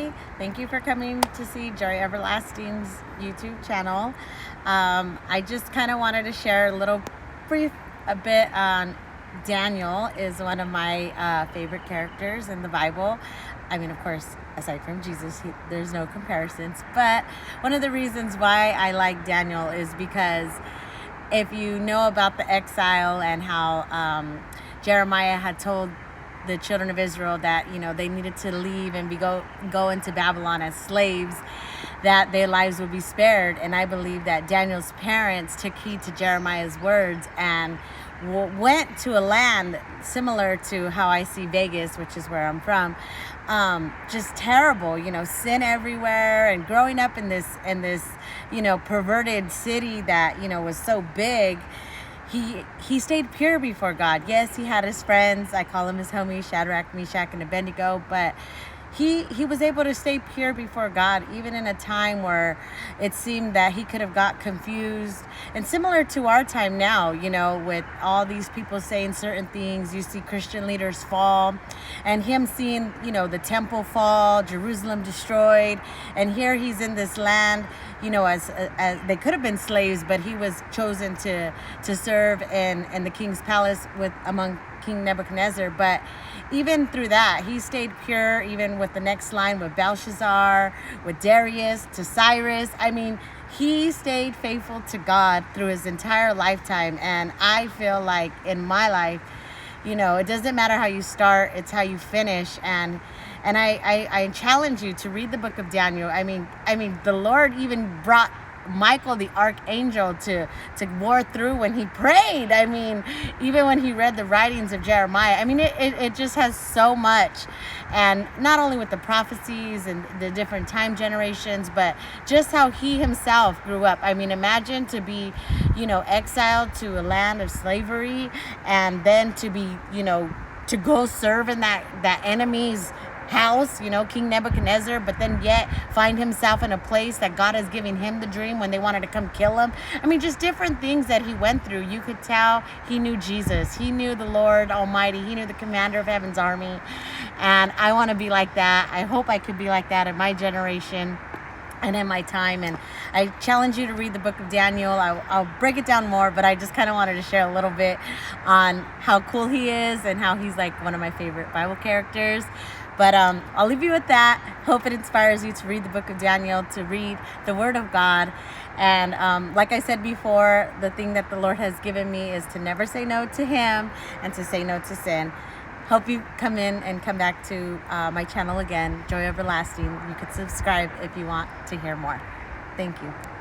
everybody. Thank you for coming to see Joy Everlasting's YouTube channel. I just kind of wanted to share a bit on Daniel. Is one of my favorite characters in the Bible. I mean, of course, aside from Jesus, there's no comparisons. But one of the reasons why I like Daniel is because if you know about the exile and how Jeremiah had told the children of Israel that, you know, they needed to leave and go into Babylon as slaves, that their lives would be spared. And I believe that Daniel's parents took heed to Jeremiah's words and went to a land similar to how I see Vegas, which is where I'm from. Just terrible, you know, sin everywhere, and growing up in this you know, perverted city that, you know, was so big. He stayed pure before God. Yes, he had his friends. I call him his homies, Shadrach, Meshach, and Abednego. But he was able to stay pure before God, even in a time where it seemed that he could have got confused. And similar to our time now, you know, with all these people saying certain things, you see Christian leaders fall, and him seeing, you know, the temple fall, Jerusalem destroyed, and here he's in this land, you know, as they could have been slaves, but he was chosen to serve in the king's palace among King Nebuchadnezzar. But even through that, he stayed pure, even with the next line with Belshazzar, with Darius, to Cyrus. I mean, he stayed faithful to God through his entire lifetime. And I feel like in my life, you know, it doesn't matter how you start, it's how you finish. And I challenge you to read the book of Daniel. I mean, the Lord even brought Michael the archangel to war through when he prayed. I mean, even when he read the writings of Jeremiah. I mean, it just has so much. And not only with the prophecies and the different time generations, but just how he himself grew up. I mean, imagine to be, you know, exiled to a land of slavery, and then to be, you know, to go serve in that enemy's house, you know, King Nebuchadnezzar, but then yet find himself in a place that God has given him the dream when they wanted to come kill him. I mean, just different things that he went through. You could tell he knew Jesus. He knew the Lord Almighty. He knew the commander of heaven's army. And I want to be like that. I hope I could be like that in my generation and in my time. And I challenge you to read the book of Daniel. I'll break it down more, but I just kind of wanted to share a little bit on how cool he is and how he's like one of my favorite Bible characters. But I'll leave you with that. Hope it inspires you to read the book of Daniel, to read the Word of God. And like I said before, the thing that the Lord has given me is to never say no to Him and to say no to sin. Hope you come in and come back to my channel again, Joy Everlasting. You could subscribe if you want to hear more. Thank you.